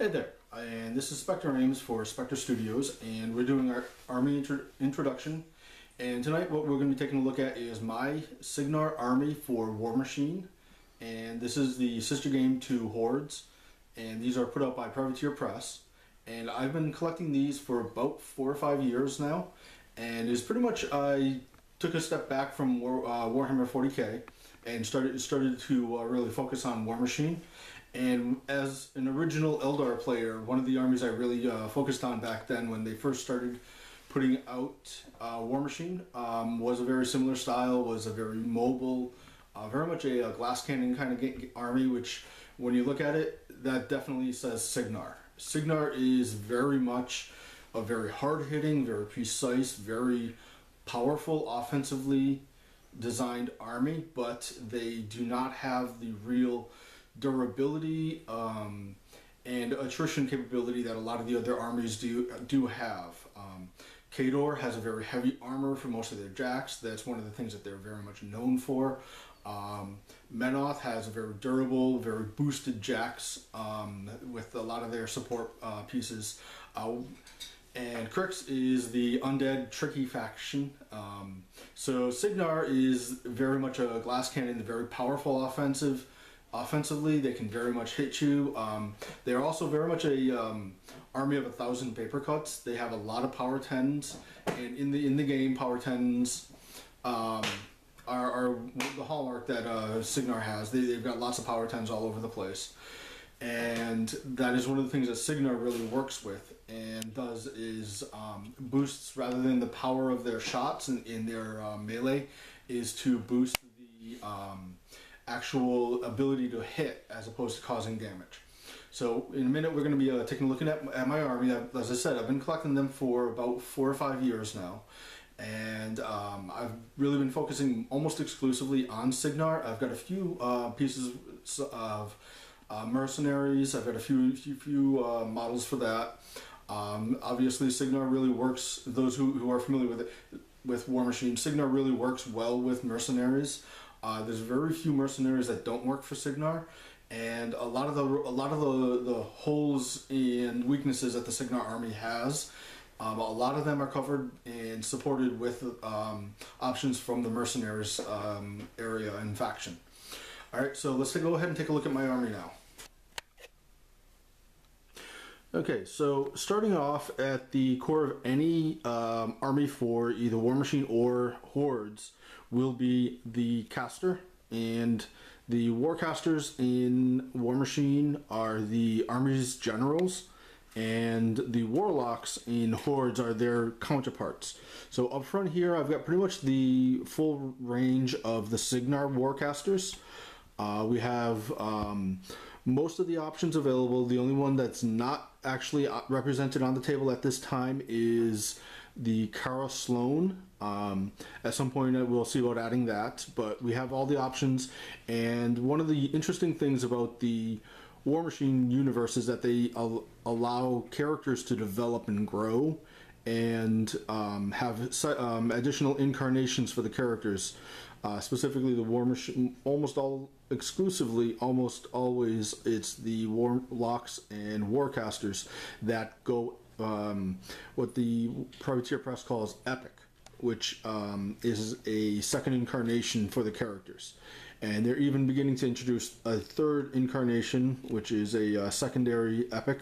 Hey there, and this is Spectre Ames for Spectre Studios, and we're doing our army introduction. And tonight what we're going to be taking a look at is my Cygnar army for War Machine, and this is the sister game to Hordes, and these are put out by Privateer Press. And I've been collecting these for about 4 or 5 years now, and it's pretty much I took a step back from Warhammer 40k and started to really focus on War Machine. And as an original Eldar player, one of the armies I really focused on back then when they first started putting out War Machine was a very similar style, was a very mobile, very much a glass cannon kind of army, which when you look at it, that definitely says Cygnar. Cygnar is very much a very hard-hitting, very precise, very powerful, offensively designed army, but they do not have the real durability and attrition capability that a lot of the other armies do have. Khador has a very heavy armor for most of their jacks. That's one of the things that they're very much known for. Menoth has a very durable, very boosted jacks with a lot of their support pieces. And Crix is the undead, tricky faction. So Cygnar is very much a glass cannon, very powerful offensively. They can very much hit you. They're also very much a army of 1,000 paper cuts. They have a lot of power 10s, and in the game, power 10s are the hallmark that Cygnar has. They've got lots of power 10s all over the place. And that is one of the things that Cygnar really works with and does is boosts, rather than the power of their shots in their melee, is to boost the actual ability to hit as opposed to causing damage. So in a minute we're going to be taking a look at my army. As I said, I've been collecting them for about 4 or 5 years now. And I've really been focusing almost exclusively on Cygnar. I've got a few pieces of mercenaries. I've got a few models for that. Obviously, Cygnar really works. Those who are familiar with War Machine, Cygnar really works well with mercenaries. There's very few mercenaries that don't work for Cygnar, and a lot of the holes and weaknesses that the Cygnar army has, a lot of them are covered and supported with options from the mercenaries area and faction. All right, so let's go ahead and take a look at my army now. Okay, so starting off at the core of any army for either War Machine or Hordes will be the caster, and the warcasters in War Machine are the army's generals, and the warlocks in Hordes are their counterparts. So up front here I've got pretty much the full range of the Cygnar warcasters. We have most of the options available. The only one that's not actually represented on the table at this time is the Kara Sloan. At some point we'll see about adding that, but we have all the options. And one of the interesting things about the War Machine universe is that they allow characters to develop and grow, and have additional incarnations for the characters. Specifically the War Machine, almost always it's the warlocks and warcasters that go what the Privateer Press calls epic, which is a second incarnation for the characters. And they're even beginning to introduce a third incarnation, which is a secondary epic.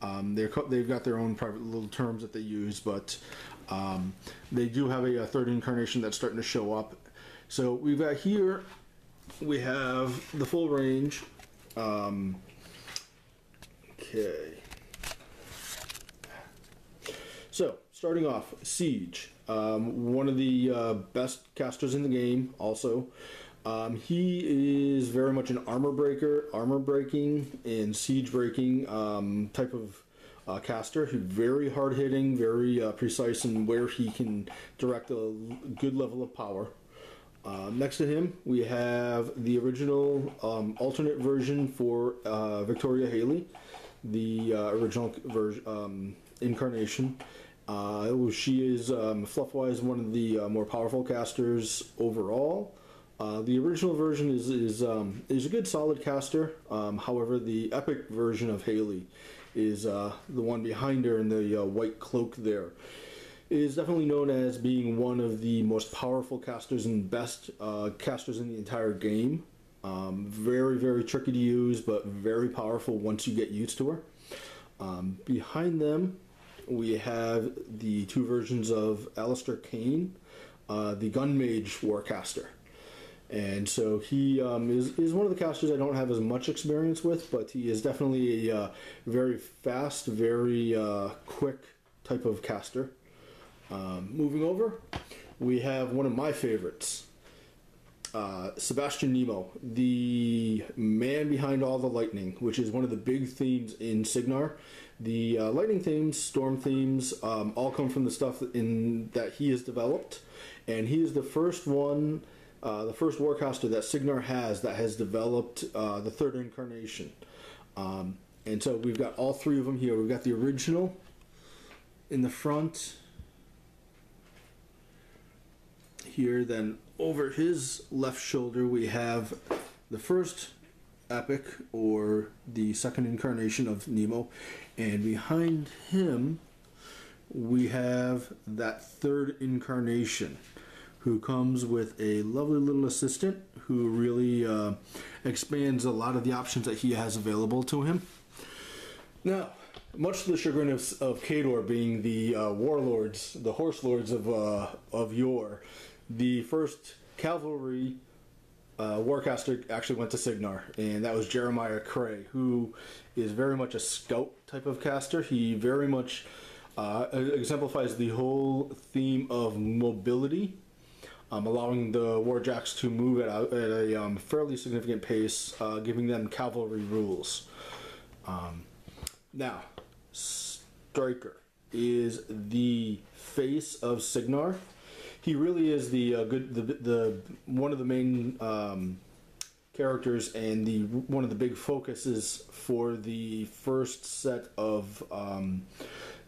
They've got their own private little terms that they use, but they do have a third incarnation that's starting to show up. So we've got here, we have the full range. Okay. So starting off, Siege, one of the best casters in the game. Also, he is very much an armor breaking and siege breaking type of caster. He's very hard hitting, very precise in where he can direct a good level of power. Next to him, we have the original alternate version for Victoria Haley, the original version incarnation. She is fluff-wise one of the more powerful casters overall. The original version is a good solid caster. However, the epic version of Haley is the one behind her in the white cloak there. Is definitely known as being one of the most powerful casters and best casters in the entire game. Very, very tricky to use, but very powerful once you get used to her. Behind them, we have the two versions of Alistair Kane, the Gun Mage Warcaster. And so he is one of the casters I don't have as much experience with, but he is definitely a very fast, very quick type of caster. Moving over, we have one of my favorites, Sebastian Nemo, the man behind all the lightning, which is one of the big themes in Cygnar. The lightning themes, storm themes, all come from the stuff that he has developed, and he is the first one, the first warcaster that Cygnar has developed the third incarnation. And so we've got all three of them here. We've got the original in the front here, then over his left shoulder we have the first epic, or the second incarnation of Nemo, and behind him we have that third incarnation, who comes with a lovely little assistant who really expands a lot of the options that he has available to him. Now, much to the chagrin of Khador, being the warlords, the horse lords of yore, the first cavalry warcaster actually went to Cygnar, and that was Jeremiah Cray, who is very much a scout type of caster. He very much exemplifies the whole theme of mobility, allowing the warjacks to move at a fairly significant pace, giving them cavalry rules. Now, Striker is the face of Cygnar. He really is the one of the main characters and one of the big focuses for the first set of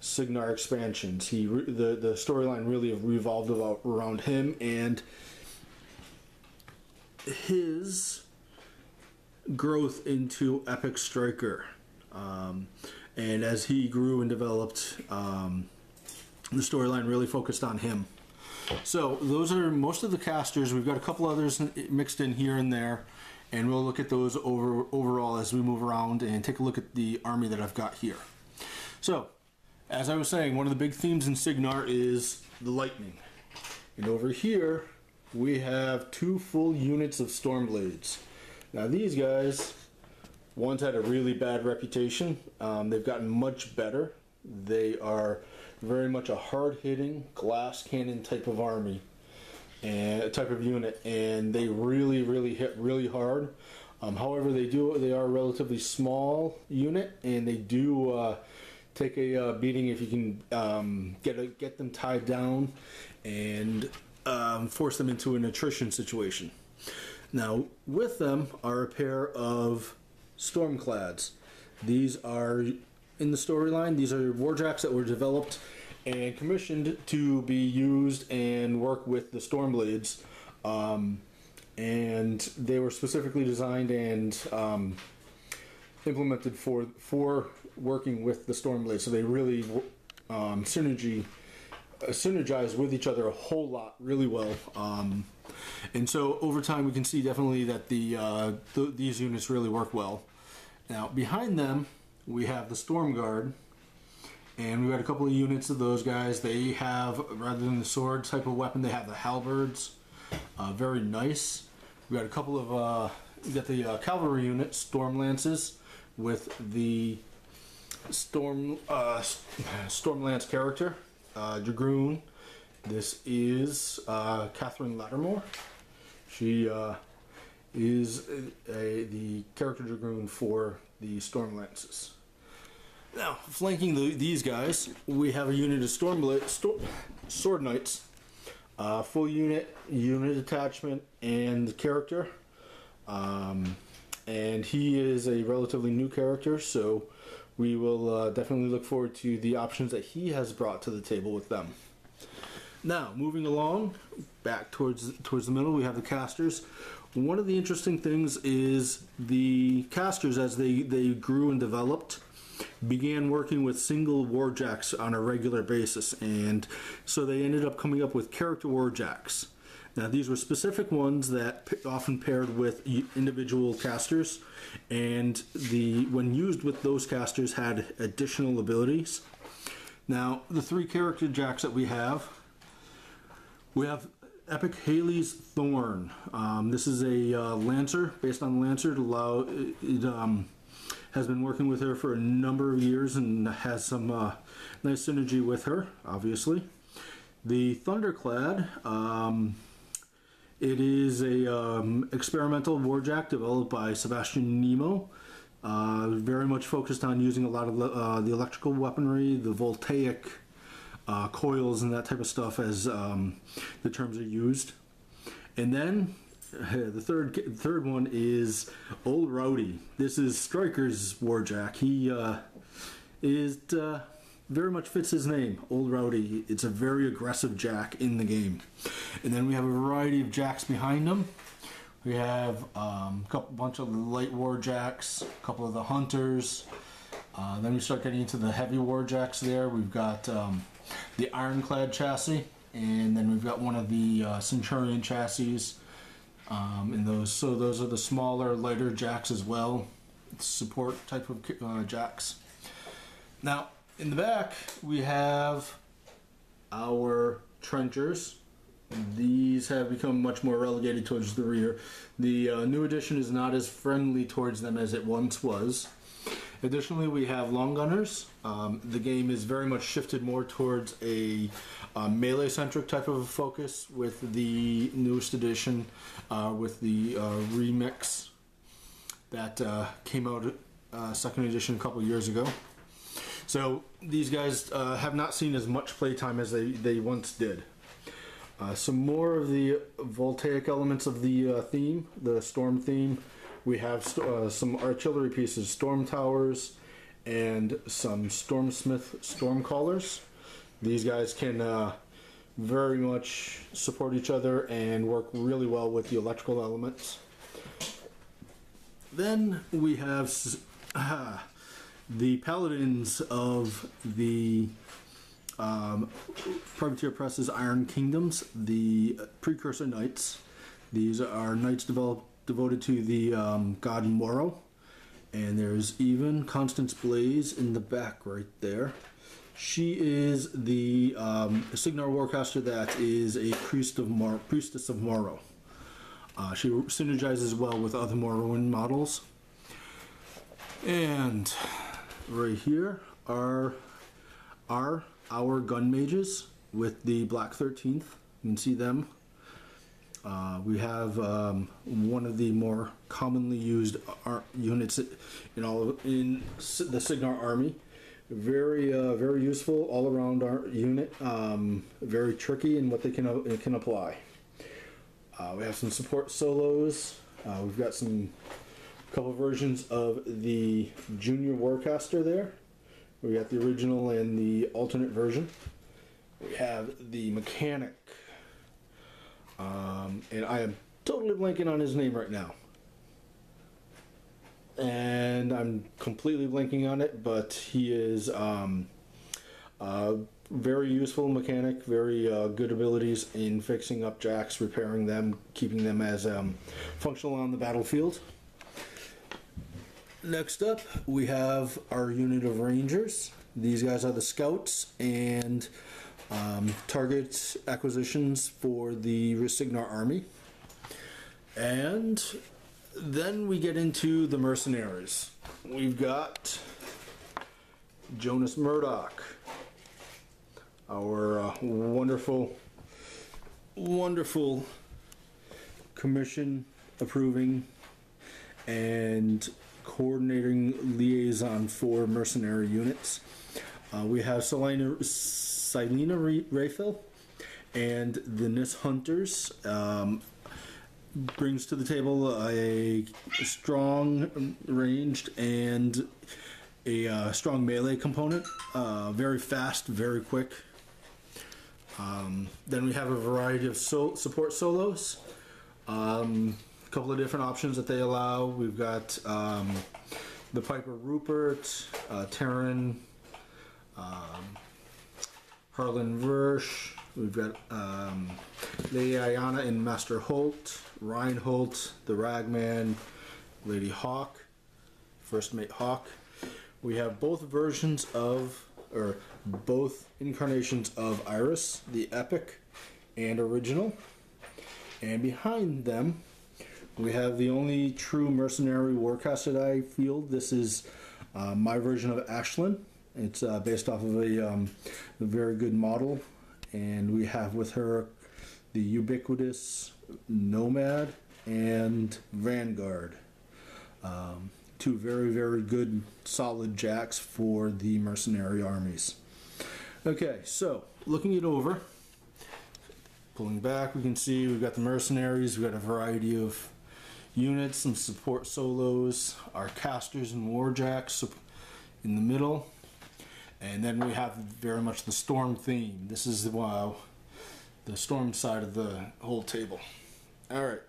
Cygnar expansions. The storyline really revolved around him and his growth into Epic Striker. And as he grew and developed, the storyline really focused on him. So those are most of the casters. We've got a couple others mixed in here and there, and we'll look at those overall as we move around and take a look at the army that I've got here. So, as I was saying, one of the big themes in Cygnar is the lightning. And over here, we have two full units of Stormblades. Now these guys once had a really bad reputation. They've gotten much better. They are very much a hard-hitting glass cannon type of army and type of unit, and they really hit really hard. However, they are a relatively small unit, and they do take a beating if you can get them tied down and force them into an attrition situation. Now, with them are a pair of Stormclads. These are, in the storyline, these are warjacks that were developed and commissioned to be used and work with the Stormblades, and they were specifically designed and implemented for working with the Stormblades. So they really synergize with each other a whole lot, really well. And so over time, we can see definitely that these units really work well. Now behind them, we have the Storm Guard, and we've got a couple of units of those guys. They have, rather than the sword type of weapon, they have the halberds. Very nice. We've got a couple of, we've got the cavalry unit, Storm Lances, with the Storm Lance character, Dragoon. This is Catherine Lattimore. She is the character Dragoon for the Storm Lances. Now, flanking these guys, we have a unit of Sword Knights, full unit attachment, and character. And he is a relatively new character, so we will definitely look forward to the options that he has brought to the table with them. Now, moving along, back towards the middle, we have the casters. One of the interesting things is the casters, as they grew and developed, began working with single warjacks on a regular basis, and so they ended up coming up with character warjacks. Now, these were specific ones that often paired with individual casters, and when used with those casters had additional abilities. Now, the three character jacks that we have Epic Haley's Thorn. This is a Lancer, based on Lancer. It has been working with her for a number of years and has some nice synergy with her, obviously. The Thunderclad, it is a experimental warjack developed by Sebastian Nemo. Very much focused on using a lot of the electrical weaponry, the voltaic coils and that type of stuff as the terms are used. And then the third one is Old Rowdy. This is Striker's warjack. He very much fits his name, Old Rowdy. It's a very aggressive jack in the game. And then we have a variety of jacks behind him. We have a bunch of light warjacks, a couple of the hunters. Then we start getting into the heavy warjacks there. We've got the Ironclad chassis, and then we've got one of the Centurion chassis. And those are the smaller, lighter jacks as well, support type of jacks. Now, in the back, we have our trenchers. These have become much more relegated towards the rear. The new edition is not as friendly towards them as it once was. Additionally, we have long gunners. The game is very much shifted more towards a melee-centric type of focus with the newest edition, with the remix that came out second edition a couple years ago. So these guys have not seen as much playtime as they once did. Some more of the voltaic elements of the theme, the storm theme. We have some artillery pieces, storm towers, and some Stormsmith storm callers. These guys can very much support each other and work really well with the electrical elements. Then we have the paladins of the Privateer Press's Iron Kingdoms, the Precursor Knights. These are knights devoted to the god Morrow. And there's even Constance Blaze in the back right there. She is the Cygnar Warcaster that is a priestess of Morrow. She synergizes well with other Morrowind models. And right here are our gun mages with the Black 13th. You can see them. We have one of the more commonly used units in the Cygnar army. Very useful all around our unit. Very tricky in what it can apply. We have some support solos. We've got a couple versions of the Junior Warcaster there. We got the original and the alternate version. We have the Mechanic. And I am totally blanking on his name right now. And I'm completely blanking on it, but he is very useful mechanic, very good abilities in fixing up jacks, repairing them, keeping them as functional on the battlefield. Next up, we have our unit of Rangers. These guys are the scouts and target acquisitions for the Cygnar army. And then we get into the mercenaries. We've got Jonas Murdoch, our wonderful commission approving and coordinating liaison for mercenary units. We have Selena Rayfill and the Nis Hunters. Brings to the table a strong ranged and a strong melee component. Very fast, very quick. Then we have a variety of support solos. A couple of different options that they allow. We've got the Piper Rupert, Terran, Harlan Versch. We've got Lady Ayana and Master Holt, Reinhold, the Ragman, Lady Hawk, First Mate Hawk. We have both versions of, or both incarnations of Iris, the Epic and Original. And behind them, we have the only true mercenary warcasted I field. This is my version of Ashlyn. It's based off of a very good model. And we have with her the ubiquitous Nomad and Vanguard. Two very, very good solid jacks for the mercenary armies. Okay, so looking it over, pulling back, we can see we've got the mercenaries, we've got a variety of units, some support solos, our casters and warjacks in the middle, and then we have very much the storm theme. This is the storm side of the whole table. All right.